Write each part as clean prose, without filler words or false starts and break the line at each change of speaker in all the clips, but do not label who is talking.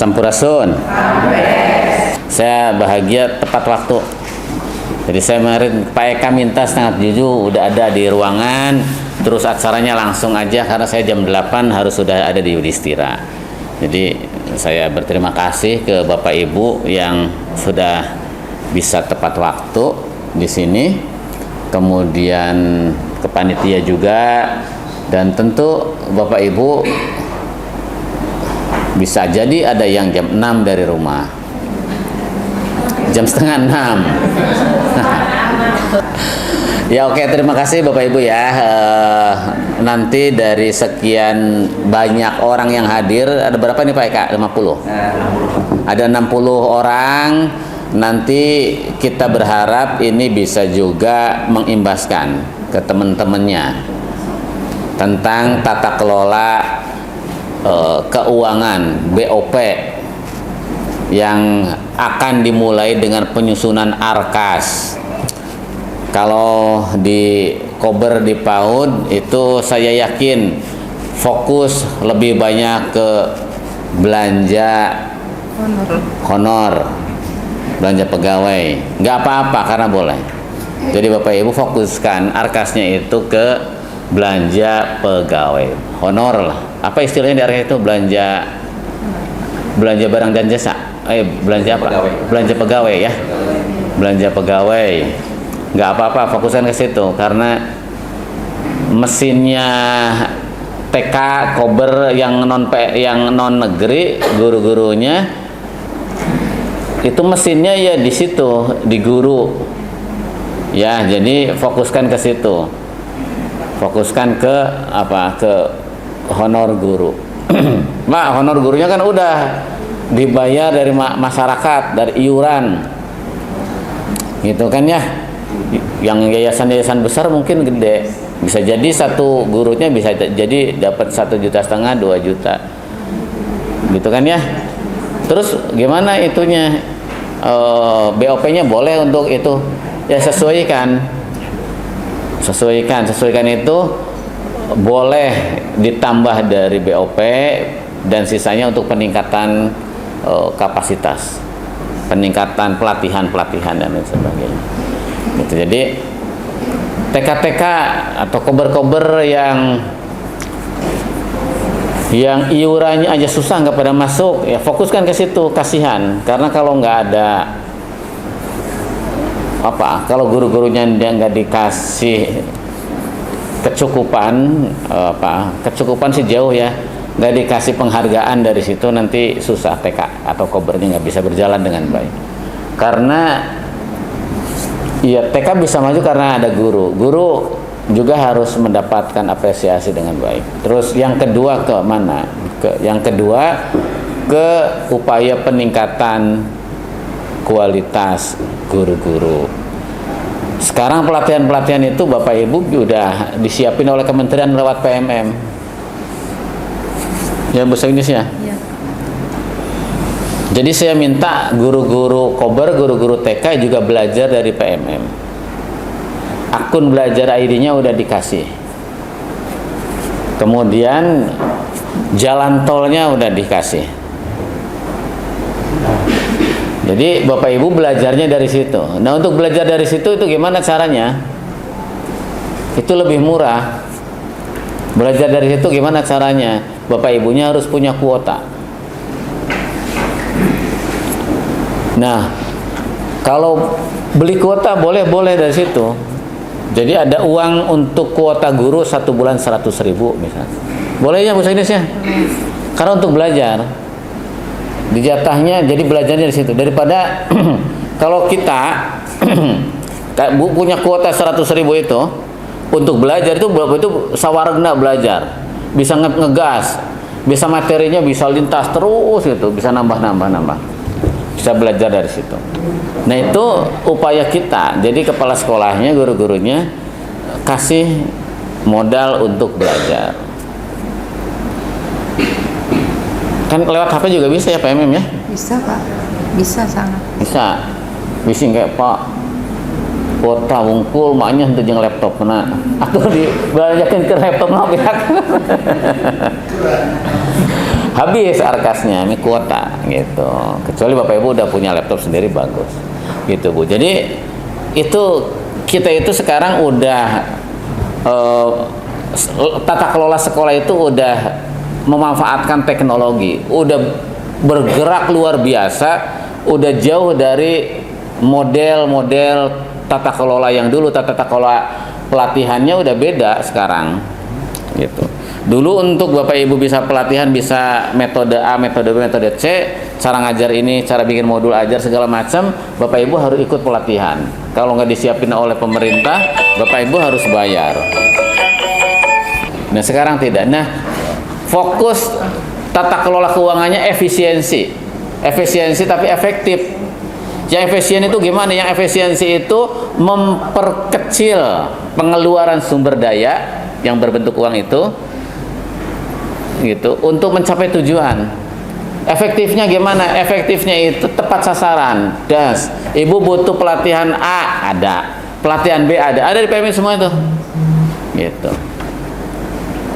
Sampurasun. Saya bahagia tepat waktu. Jadi saya kemarin Pak Eka minta 6:30 udah ada di ruangan, terus acaranya langsung aja karena saya jam 8 harus sudah ada di Yudhistira. Jadi saya berterima kasih ke Bapak Ibu yang sudah bisa tepat waktu di sini. Kemudian ke panitia juga, dan tentu Bapak Ibu bisa jadi ada yang jam 6 dari rumah, jam setengah 6. Ya oke, terima kasih Bapak Ibu ya. Nanti dari sekian banyak orang yang hadir, ada berapa nih Pak Eka? 50? Ada 60 orang. Nanti kita berharap ini bisa juga mengimbaskan ke teman-temannya tentang tata kelola keuangan BOP yang akan dimulai dengan penyusunan ARKAS. Kalau di Kober di PAUD itu saya yakin fokus lebih banyak ke belanja honor, belanja pegawai. Nggak apa-apa karena boleh. Jadi Bapak Ibu fokuskan ARKASnya itu ke belanja pegawai, honor lah. Apa istilahnya di ARKAS itu? Belanja barang dan jasa. Belanja apa? Pegawai. Belanja pegawai ya. Belanja pegawai. Nggak apa-apa, fokuskan ke situ karena mesinnya TK Kober yang non negeri, guru-gurunya itu mesinnya ya di situ, di guru. Ya, jadi fokuskan ke situ. Fokuskan ke apa? Ke honor guru. Mak, honor gurunya kan udah dibayar dari masyarakat, dari iuran. Gitu kan ya. Yang yayasan-yayasan besar mungkin gede. Bisa jadi satu gurunya bisa jadi dapat 1,5 juta, 2 juta. Gitu kan ya. Terus gimana itunya? BOP-nya boleh untuk itu. Ya sesuaikan itu boleh ditambah dari BOP dan sisanya untuk peningkatan kapasitas, peningkatan pelatihan dan lain sebagainya. Gitu. Jadi TK-TK atau kober-kober yang iurannya aja susah nggak pada masuk, ya fokuskan ke situ, kasihan. Karena kalau nggak ada kalau guru-gurunya dia nggak dikasih kecukupan sih jauh ya, nggak dikasih penghargaan dari situ, nanti susah TK atau kobernya nggak bisa berjalan dengan baik. Karena ya TK bisa maju karena ada guru juga harus mendapatkan apresiasi dengan baik. Terus yang kedua ke mana? Yang kedua ke upaya peningkatan kualitas guru-guru. Sekarang pelatihan-pelatihan itu Bapak Ibu sudah disiapin oleh kementerian lewat PMM. Ya bahasa Inggrisnya. Ya. Jadi saya minta guru-guru Kober, guru-guru TK juga belajar dari PMM. Akun belajar ID-nya udah dikasih. Kemudian jalan tolnya udah dikasih. Jadi Bapak Ibu belajarnya dari situ. Nah, untuk belajar dari situ itu gimana caranya? Itu lebih murah. Belajar dari situ gimana caranya? Bapak Ibunya harus punya kuota. Nah, kalau beli kuota boleh dari situ. Jadi ada uang untuk kuota guru 1 bulan 100.000 misalnya. Boleh ya bahasa Indonesia? Karena untuk belajar dijatahnya, jadi belajarnya di situ. Daripada kalau kita punya kuota 100.000 itu untuk belajar itu sawarna belajar, bisa ngegas, bisa materinya bisa lintas terus gitu, bisa nambah, bisa belajar dari situ. Nah itu upaya kita. Jadi kepala sekolahnya, guru-gurunya kasih modal untuk belajar. Kan lewat HP juga bisa ya PMM ya?
Bisa Pak, bisa sangat.
Bisa kayak Pak kuota wungkul maknya untuk jeung laptop na atau dibelanjakan ke laptop na pihak habis arkasnya ini kuota. gitu. Kecuali Bapak Ibu udah punya laptop sendiri, bagus gitu Bu. Jadi itu kita itu sekarang udah tata kelola sekolah itu udah memanfaatkan teknologi, udah bergerak luar biasa, udah jauh dari model-model tata kelola yang dulu. Tata kelola pelatihannya udah beda sekarang gitu. Dulu untuk Bapak Ibu bisa pelatihan, bisa metode A, metode B, metode C, cara ngajar ini, cara bikin modul ajar segala macam, Bapak Ibu harus ikut pelatihan. Kalau nggak disiapin oleh pemerintah, Bapak Ibu harus bayar. Nah sekarang tidak. Nah fokus tata kelola keuangannya efisiensi tapi efektif. Yang efisien itu gimana? Yang efisiensi itu memperkecil pengeluaran sumber daya yang berbentuk uang itu gitu untuk mencapai tujuan. Efektifnya gimana? Efektifnya itu tepat sasaran. Das, Ibu butuh pelatihan A, ada. Pelatihan B ada di PMI semua itu. Gitu.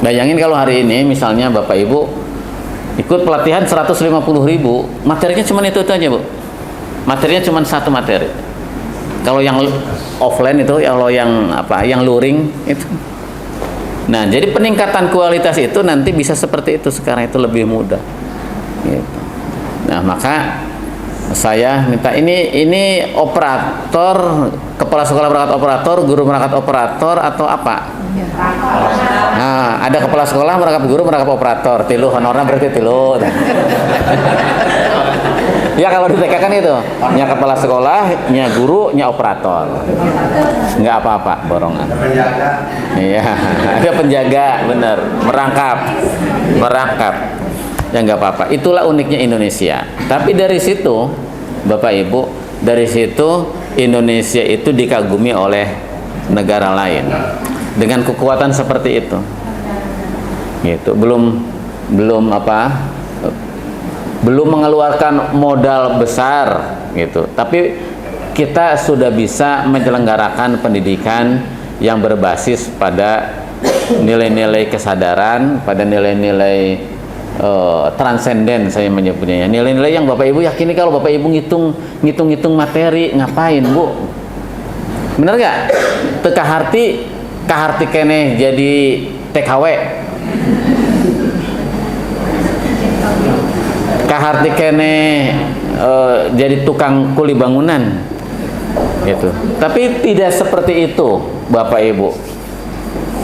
Bayangin kalau hari ini misalnya Bapak Ibu ikut pelatihan 150.000, materinya cuma itu aja Bu. Materinya cuma satu materi. Kalau yang offline itu, kalau yang apa, yang luring itu. Nah, jadi peningkatan kualitas itu nanti bisa seperti itu sekarang, itu lebih mudah. Gitu. Nah, maka saya minta ini operator, kepala sekolah perangkat operator, guru perangkat operator atau apa? Nah, ada kepala sekolah merangkap guru merangkap operator, tilu honornya berarti tilu. Ya kalau di TK kan itu, nya kepala sekolah, nya guru, nya operator. Nggak apa-apa, borongan. Iya, ada penjaga, bener, merangkap. Ya nggak apa-apa. Itulah uniknya Indonesia. Tapi dari situ, Bapak Ibu, dari situ Indonesia itu dikagumi oleh negara lain dengan kekuatan seperti itu. Gitu. Belum mengeluarkan modal besar gitu, tapi kita sudah bisa menyelenggarakan pendidikan yang berbasis pada nilai-nilai kesadaran, pada nilai-nilai transenden, saya menyebutnya, nilai-nilai yang Bapak Ibu yakini. Kalau Bapak Ibu ngitung materi, ngapain Bu? Bener nggak? Kaharti keneh jadi TKW, kaharti kene jadi tukang kuli bangunan gitu. Tapi tidak seperti itu Bapak Ibu.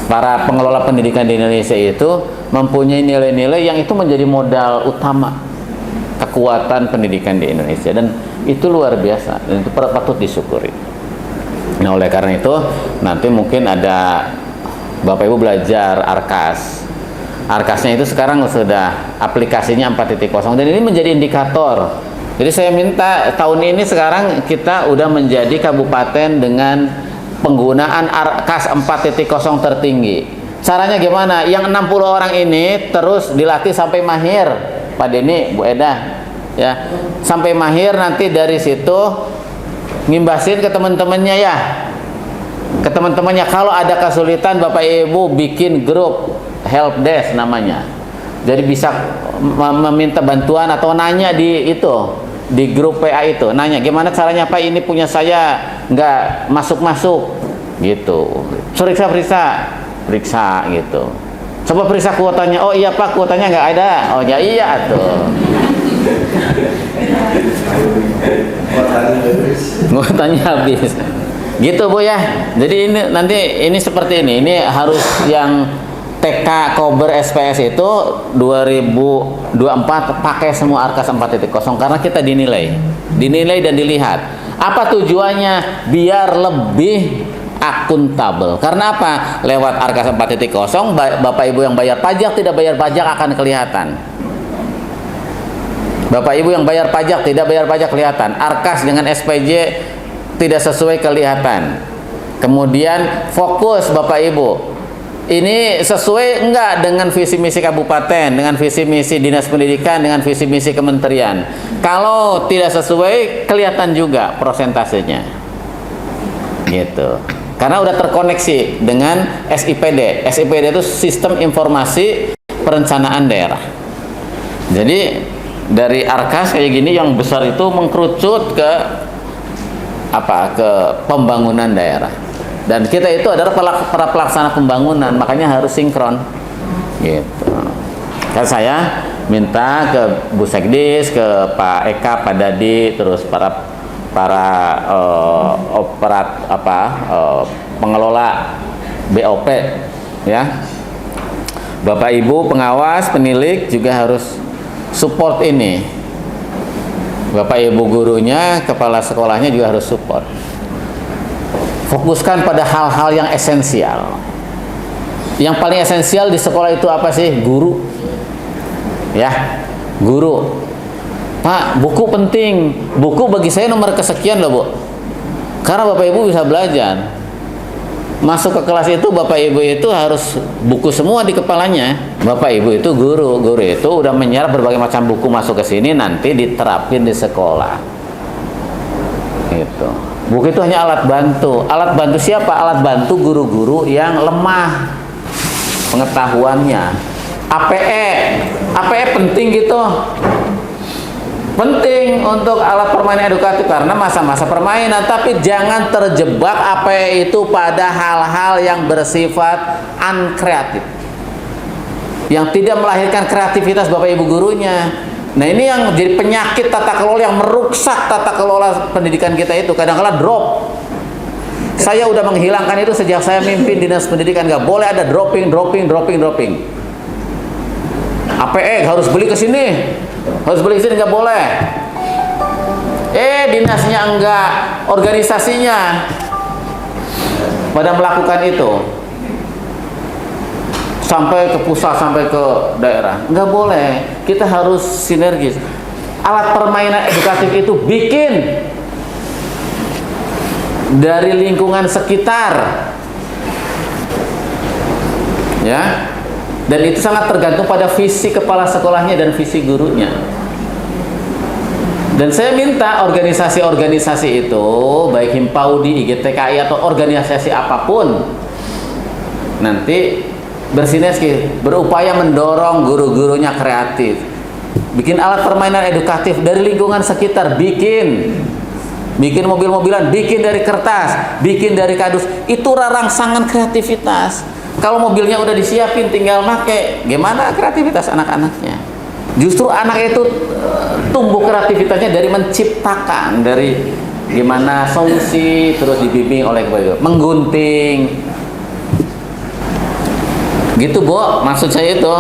Para pengelola pendidikan di Indonesia itu mempunyai nilai-nilai yang itu menjadi modal utama kekuatan pendidikan di Indonesia, dan itu luar biasa dan itu patut disyukuri. Nah oleh karena itu nanti mungkin ada Bapak Ibu belajar Arkas. Arkasnya itu sekarang sudah aplikasinya 4.0 dan ini menjadi indikator. Jadi saya minta tahun ini sekarang kita udah menjadi kabupaten dengan penggunaan Arkas 4.0 tertinggi. Caranya gimana? Yang 60 orang ini terus dilatih sampai mahir, Pak Denny, Bu Eda, ya, sampai mahir. Nanti dari situ ngimbasin ke teman-temannya ya, ke teman-temannya. Kalau ada kesulitan Bapak Ibu bikin grup help desk namanya, jadi bisa meminta bantuan atau nanya di grup PA itu, nanya gimana caranya Pak, ini punya saya nggak masuk gitu, periksa gitu, coba periksa kuotanya. Oh iya Pak, kuotanya nggak ada. Oh ya iya tuh, kuotanya habis gitu Bu ya. Jadi ini seperti ini harus yang TK Kober SPS itu 2024 pakai semua Arkas 4.0 karena kita dinilai dan dilihat. Apa tujuannya? Biar lebih akuntabel. Karena apa? Lewat Arkas 4.0 Bapak Ibu yang bayar pajak, tidak bayar pajak akan kelihatan. Bapak Ibu yang bayar pajak, tidak bayar pajak kelihatan. Arkas dengan SPJ tidak sesuai kelihatan. Kemudian fokus Bapak Ibu, ini sesuai enggak dengan visi misi kabupaten, dengan visi misi dinas pendidikan, dengan visi misi kementerian. Kalau tidak sesuai, kelihatan juga prosentasenya gitu, karena udah terkoneksi dengan SIPD. SIPD itu Sistem Informasi Perencanaan Daerah. Jadi dari arkas kayak gini yang besar itu mengkerucut ke apa, ke pembangunan daerah. Dan kita itu adalah para pelaksana pembangunan, makanya harus sinkron gitu. Kan saya minta ke Bu Sekdis, ke Pak Eka, Pak Dadi, terus para pengelola BOP ya, Bapak Ibu pengawas penilik juga harus support ini. Bapak Ibu gurunya, kepala sekolahnya juga harus support. Fokuskan pada hal-hal yang esensial. Yang paling esensial di sekolah itu apa sih? Guru. Ya, guru. Pak, buku penting. Buku bagi saya nomor kesekian loh, Bu. Karena Bapak Ibu bisa belajar. Masuk ke kelas itu Bapak Ibu itu harus buku semua di kepalanya. Bapak Ibu itu guru. Guru itu udah menyerap berbagai macam buku masuk ke sini, nanti diterapin di sekolah. Gitu. Buku itu hanya alat bantu. Alat bantu siapa? Alat bantu guru-guru yang lemah pengetahuannya. APE penting gitu. Penting untuk alat permainan edukatif karena masa-masa permainan, tapi jangan terjebak APE itu pada hal-hal yang bersifat unkreatif, yang tidak melahirkan kreativitas Bapak Ibu gurunya. Nah, ini yang jadi penyakit tata kelola yang merusak tata kelola pendidikan kita itu, kadang-kadang drop. Saya udah menghilangkan itu sejak saya mimpin dinas pendidikan, nggak boleh ada dropping. APE harus beli ke sini, nggak boleh. Dinasnya enggak, organisasinya pada melakukan itu. Sampai ke pusat, sampai ke daerah, nggak boleh. Kita harus sinergis. Alat permainan edukatif itu bikin dari lingkungan sekitar, ya. Dan itu sangat tergantung pada visi kepala sekolahnya dan visi gurunya. Dan saya minta organisasi-organisasi itu, baik Himpaudi, IGTKI atau organisasi apapun, nanti bersinergi, berupaya mendorong guru-gurunya kreatif, bikin alat permainan edukatif dari lingkungan sekitar, bikin mobil-mobilan, bikin dari kertas, bikin dari kardus. Itu rangsangan kreativitas. Kalau mobilnya udah disiapin, tinggal pakai, gimana kreativitas anak-anaknya? Justru anak itu tumbuh kreativitasnya dari menciptakan, dari gimana solusi, terus dibimbing oleh menggunting. Gitu, Bu, maksud saya itu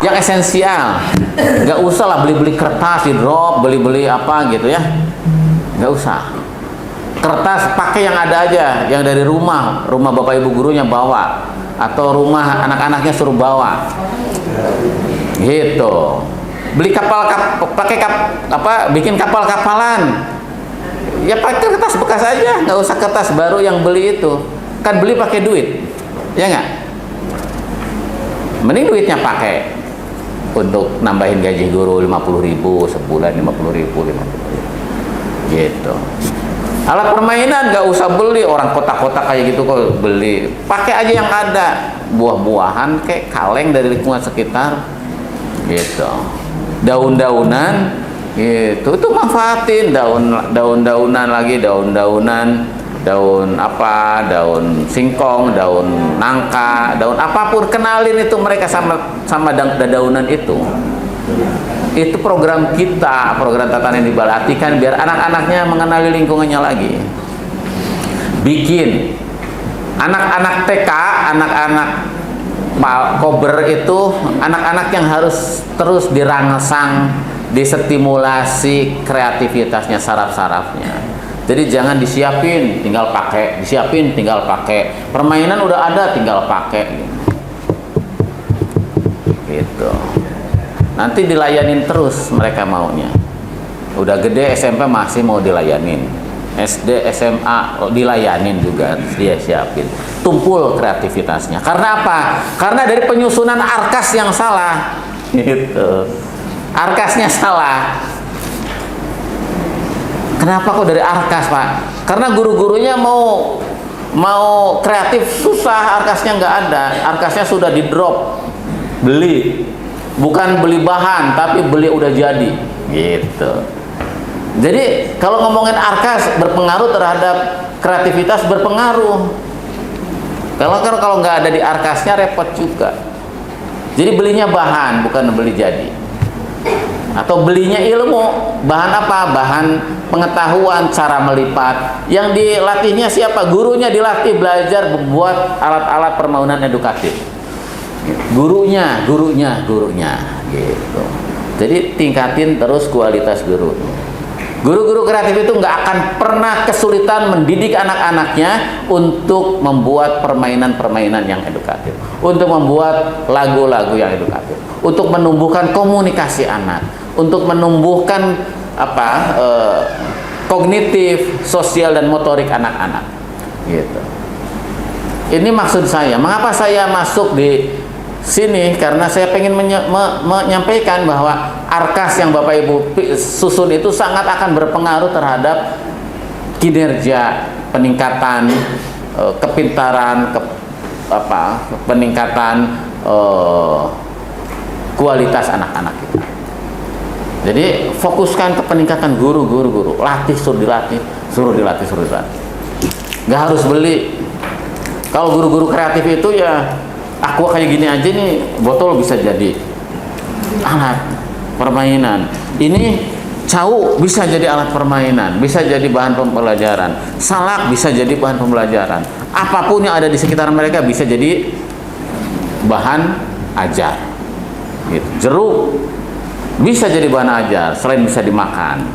yang esensial. Nggak usah lah beli-beli kertas di drop, beli-beli apa gitu ya, nggak usah. Kertas pakai yang ada aja, yang dari rumah Bapak Ibu gurunya bawa, atau rumah anak-anaknya suruh bawa gitu. Beli bikin kapal-kapalan ya, pakai kertas bekas aja, nggak usah kertas baru yang beli itu, kan beli pakai duit, ya nggak? Mending duitnya pakai untuk nambahin gaji guru 50.000 sebulan, 50.000 gitu. Alat permainan nggak usah beli, orang kotak-kotak kayak gitu kok beli, pakai aja yang ada, buah-buahan kayak kaleng dari lingkungan sekitar gitu. Daun-daunan gitu, itu manfaatin, daun-daunan lagi, daun apa, daun singkong, daun nangka, daun apapun, kenalin itu mereka sama daunan itu. Itu program kita, program tatanan yang dibalatikan biar anak-anaknya mengenali lingkungannya lagi. Bikin anak-anak TK, anak-anak kober itu anak-anak yang harus terus dirangsang, distimulasi kreativitasnya, saraf-sarafnya. Jadi jangan disiapin tinggal pakai, permainan udah ada tinggal pakai gitu. Nanti dilayanin terus mereka maunya. Udah gede SMP masih mau dilayanin, SD SMA dilayanin juga, dia siapin. Tumpul kreativitasnya. Karena apa? Karena dari penyusunan arkas yang salah gitu. Arkasnya salah. Kenapa kok dari arkas, Pak? Karena guru-gurunya mau kreatif susah, arkasnya nggak ada, arkasnya sudah di drop, beli bukan beli bahan tapi beli udah jadi gitu. Jadi kalau ngomongin arkas berpengaruh terhadap kreativitas, berpengaruh. Kalau nggak ada di arkasnya repot juga. Jadi belinya bahan bukan beli jadi. Atau belinya ilmu, bahan apa? Bahan pengetahuan, cara melipat. Yang dilatihnya siapa? Gurunya dilatih belajar membuat alat-alat permainan edukatif. Gurunya gitu. Jadi tingkatin terus kualitas guru. Guru-guru kreatif itu nggak akan pernah kesulitan mendidik anak-anaknya untuk membuat permainan-permainan yang edukatif, untuk membuat lagu-lagu yang edukatif, untuk menumbuhkan komunikasi anak, untuk menumbuhkan kognitif, sosial dan motorik anak-anak. Gitu. Ini maksud saya. Mengapa saya masuk di sini? Karena saya pengen menyampaikan bahwa arkas yang Bapak Ibu susun itu sangat akan berpengaruh terhadap kinerja, peningkatan kepintaran, peningkatan kualitas anak-anak kita. Jadi fokuskan ke peningkatan guru, latih, suruh dilatih. Nggak harus beli. Kalau guru-guru kreatif itu ya aqua kayak gini aja nih, botol bisa jadi alat permainan. Ini cau bisa jadi alat permainan, bisa jadi bahan pembelajaran. Salak bisa jadi bahan pembelajaran. Apapun yang ada di sekitar mereka bisa jadi bahan ajar. Gitu. Jeruk bisa jadi bahan ajar, selain bisa dimakan.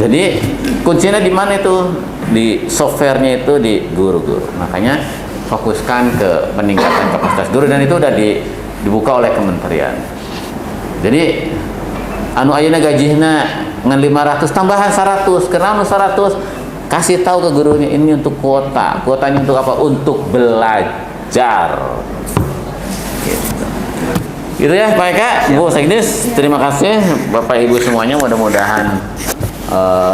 Jadi kuncinya di mana itu? Di softwarenya itu di guru-guru. Makanya fokuskan ke peningkatan kapasitas guru, dan itu udah dibuka oleh kementerian. Jadi anu ayeuna gajihna ngan 500 tambahan 100, kenapa 100? Kasih tahu ke gurunya ini untuk kuota. Kuotanya untuk apa? Untuk belajar. Gitu. Gitu ya Pak Eka, Bu Sekdes, terima kasih Bapak Ibu semuanya, mudah-mudahan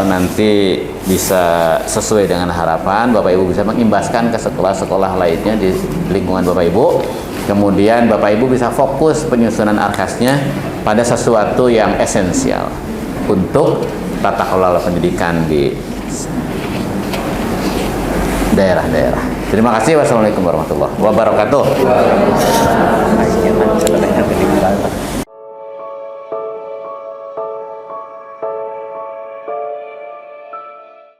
nanti bisa sesuai dengan harapan. Bapak Ibu bisa mengimbaskan ke sekolah-sekolah lainnya di lingkungan Bapak Ibu. Kemudian Bapak Ibu bisa fokus penyusunan arkasnya pada sesuatu yang esensial untuk tata kelola pendidikan di daerah-daerah. Terima kasih. Wassalamualaikum warahmatullahi wabarakatuh.